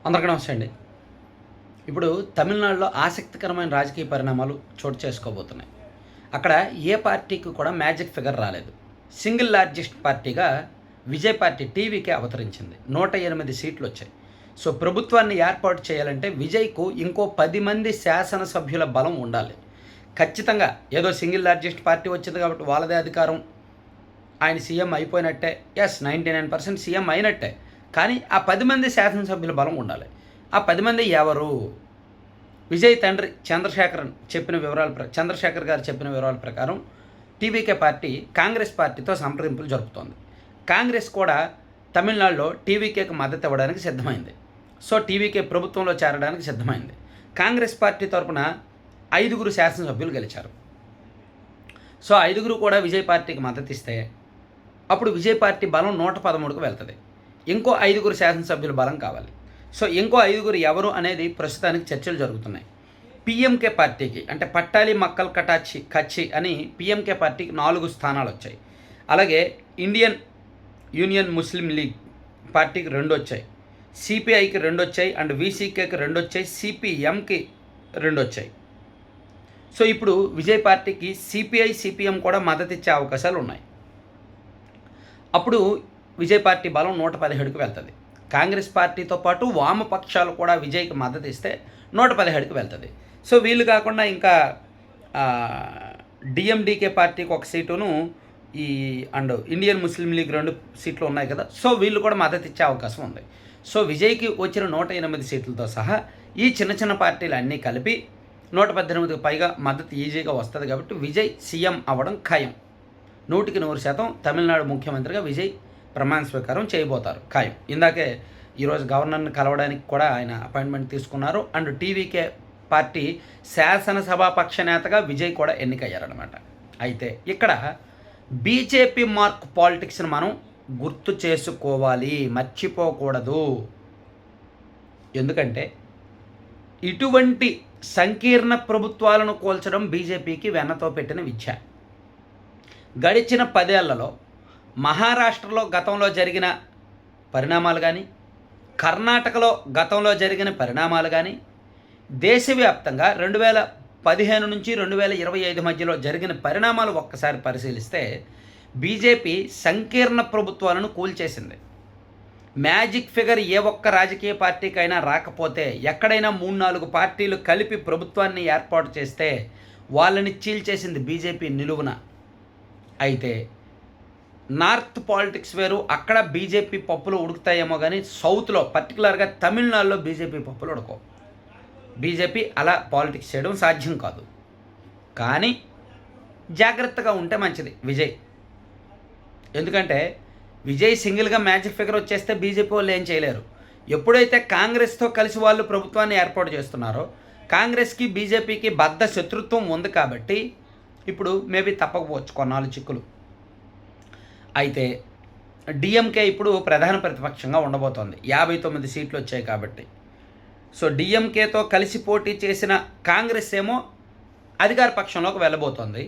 అందరికీ నమస్తే అండి. ఇప్పుడు తమిళనాడులో ఆసక్తికరమైన రాజకీయ పరిణామాలు చోటు చేసుకోబోతున్నాయి. అక్కడ ఏ పార్టీకి కూడా మ్యాజిక్ ఫిగర్ రాలేదు. సింగిల్ లార్జెస్ట్ పార్టీగా విజయ్ పార్టీ టీవీకే అవతరించింది. 108 సీట్లు వచ్చాయి. సో ప్రభుత్వాన్ని ఏర్పాటు చేయాలంటే విజయ్కు ఇంకో 10 మంది శాసనసభ్యుల బలం ఉండాలి. ఖచ్చితంగా ఏదో సింగిల్ లార్జెస్ట్ పార్టీ వచ్చింది కాబట్టి వాళ్ళదే అధికారం, ఆయన సీఎం అయిపోయినట్టే. ఎస్, 99% సీఎం అయినట్టే. కానీ ఆ 10 మంది శాసనసభ్యుల బలం ఉండాలి. ఆ 10 మంది ఎవరు? విజయ్ తండ్రి చంద్రశేఖర్ గారు చెప్పిన వివరాల ప్రకారం టీవీకే పార్టీ కాంగ్రెస్ పార్టీతో సంప్రదింపులు జరుపుతోంది. కాంగ్రెస్ కూడా తమిళనాడులో టీవీకేకి మద్దతు ఇవ్వడానికి సిద్ధమైంది. సో టీవీకే ప్రభుత్వంలో చేరడానికి సిద్ధమైంది. కాంగ్రెస్ పార్టీ తరఫున 5 శాసనసభ్యులు గెలిచారు. సో 5 కూడా విజయ్ పార్టీకి మద్దతు ఇస్తే అప్పుడు విజయ్ పార్టీ బలం 113కు వెళ్తుంది. ఇంకో 5 శాసనసభ్యుల బలం కావాలి. సో ఇంకో 5 ఎవరు అనేది ప్రస్తుతానికి చర్చలు జరుగుతున్నాయి. పిఎంకే పార్టీకి అంటే పట్టాలి మక్కల్ కచ్చి అని పిఎంకే పార్టీకి 4 స్థానాలు వచ్చాయి. అలాగే ఇండియన్ యూనియన్ ముస్లిం లీగ్ పార్టీకి 2 వచ్చాయి, సిపిఐకి 2 వచ్చాయి, అండ్ వీసీకేకి 2 వచ్చాయి, సిపిఎంకి 2 వచ్చాయి. సో ఇప్పుడు విజయ్ పార్టీకి సిపిఐ సిపిఎం కూడా మద్దతు ఇచ్చే అవకాశాలు ఉన్నాయి. అప్పుడు విజయ్ పార్టీ బలం 117కు వెళ్తుంది. కాంగ్రెస్ పార్టీతో పాటు వామపక్షాలు కూడా విజయ్కి మద్దతు ఇస్తే 117కి వెళ్తుంది. సో వీళ్ళు కాకుండా ఇంకా డిఎండికే పార్టీకి 1 సీటును అండ్ ఇండియన్ ముస్లిం లీగ్ 2 సీట్లు ఉన్నాయి కదా. సో వీళ్ళు కూడా మద్దతు ఇచ్చే అవకాశం ఉంది. సో విజయ్కి వచ్చిన 108 సీట్లతో సహా ఈ చిన్న చిన్న పార్టీలు అన్నీ కలిపి 118కి పైగా మద్దతు ఈజీగా వస్తుంది. కాబట్టి విజయ్ సీఎం అవ్వడం ఖాయం. 100% తమిళనాడు ముఖ్యమంత్రిగా విజయ్ ప్రమాణ స్వీకారం చేయబోతారు ఖాయం. ఇందాకే ఈరోజు గవర్నర్ని కలవడానికి కూడా ఆయన అపాయింట్మెంట్ తీసుకున్నారు. అండ్ టీవీకే పార్టీ శాసనసభాపక్ష నేతగా విజయ్ కూడా ఎన్నికయ్యారనమాట. అయితే ఇక్కడ బీజేపీ మార్క్ పాలిటిక్స్ని మనం గుర్తు చేసుకోవాలి, మర్చిపోకూడదు. ఎందుకంటే ఇటువంటి సంకీర్ణ ప్రభుత్వాలను కోల్చడం బీజేపీకి వెన్నతో పెట్టిన విద్య. గడిచిన 10 ఏళ్లలో మహారాష్ట్రలో గతంలో జరిగిన పరిణామాలు కానీ, కర్ణాటకలో గతంలో జరిగిన పరిణామాలు కానీ, దేశవ్యాప్తంగా 2015 నుంచి 2025 మధ్యలో జరిగిన పరిణామాలు ఒక్కసారి పరిశీలిస్తే బీజేపీ సంకీర్ణ ప్రభుత్వాలను కూల్చేసింది. మ్యాజిక్ ఫిగర్ ఏ ఒక్క రాజకీయ పార్టీకైనా రాకపోతే ఎక్కడైనా 3-4 పార్టీలు కలిపి ప్రభుత్వాన్ని ఏర్పాటు చేస్తే వాళ్ళని చీల్చేసింది బీజేపీ నిలువున. అయితే నార్త్ పాలిటిక్స్ వేరు, అక్కడ బీజేపీ పప్పులు ఉడుకుతాయేమో కానీ సౌత్లో పర్టికులర్గా తమిళనాడులో బీజేపీ పప్పులు ఉడకవు. బీజేపీ అలా పాలిటిక్స్ చేయడం సాధ్యం కాదు. కానీ జాగ్రత్తగా ఉంటే మంచిది విజయ్. ఎందుకంటే విజయ్ సింగిల్గా మ్యాజిక్ ఫిగర్ వచ్చేస్తే బీజేపీ వాళ్ళు ఏం చేయలేరు. ఎప్పుడైతే కాంగ్రెస్తో కలిసి వాళ్ళు ప్రభుత్వాన్ని ఏర్పాటు చేస్తున్నారో కాంగ్రెస్కి బీజేపీకి బద్ధ శత్రుత్వం ఉంది. కాబట్టి ఇప్పుడు మేబీ తప్పకపోవచ్చు కొన్నాళ్ళు చిక్కులు. అయితే డిఎంకే ఇప్పుడు ప్రధాన ప్రతిపక్షంగా ఉండబోతోంది. 59 సీట్లు వచ్చాయి కాబట్టి. సో డిఎంకేతో కలిసి పోటీ చేసిన కాంగ్రెస్ ఏమో అధికార పక్షంలోకి వెళ్ళబోతోంది.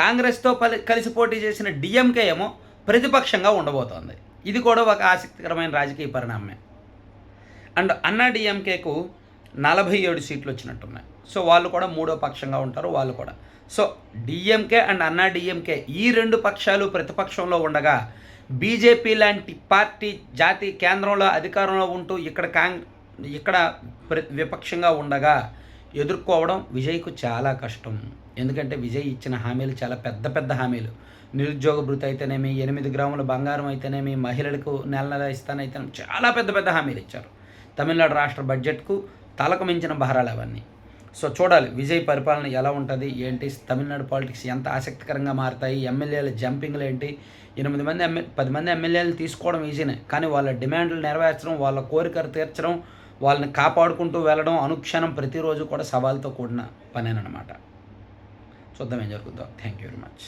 కాంగ్రెస్తో కలిసి పోటీ చేసిన డిఎంకే ఏమో ప్రతిపక్షంగా ఉండబోతోంది. ఇది కూడా ఒక ఆసక్తికరమైన రాజకీయ పరిణామమే. అండ్ అన్నా డిఎంకేకు 47 సీట్లు వచ్చినట్టున్నాయి. సో వాళ్ళు కూడా 3వ పక్షంగా ఉంటారు వాళ్ళు కూడా. సో డిఎంకే అండ్ అన్నా డిఎంకే ఈ 2 పక్షాలు ప్రతిపక్షంలో ఉండగా బీజేపీ లాంటి పార్టీ జాతీయ కేంద్రంలో అధికారంలో ఉంటూ ఇక్కడ విపక్షంగా ఉండగా ఎదుర్కోవడం విజయ్కు చాలా కష్టం. ఎందుకంటే విజయ్ ఇచ్చిన హామీలు చాలా పెద్ద పెద్ద హామీలు. నిరుద్యోగ భృతి అయితేనేమి, 8 గ్రాముల బంగారం అయితేనేమి, మహిళలకు నెల ఇస్తానైతేనేమి చాలా పెద్ద పెద్ద హామీలు ఇచ్చారు. తమిళనాడు రాష్ట్ర బడ్జెట్కు తలకు మించిన భారాలు అవన్నీ. సో చూడాలి విజయ్ పరిపాలన ఎలా ఉంటుంది ఏంటి, తమిళనాడు పాలిటిక్స్ ఎంత ఆసక్తికరంగా మారుతాయి, ఎమ్మెల్యేల జంపింగ్లు ఏంటి. 10 మంది ఎమ్మెల్యేలు తీసుకోవడం ఈజీనే, కానీ వాళ్ళ డిమాండ్లు నెరవేర్చడం, వాళ్ళ కోరికలు తీర్చడం, వాళ్ళని కాపాడుకుంటూ వెళ్ళడం అనుక్షణం ప్రతిరోజు కూడా సవాల్తో కూడిన పనేనమాట. చూద్దాం ఏం జరుగుతుందో. Thank you very much.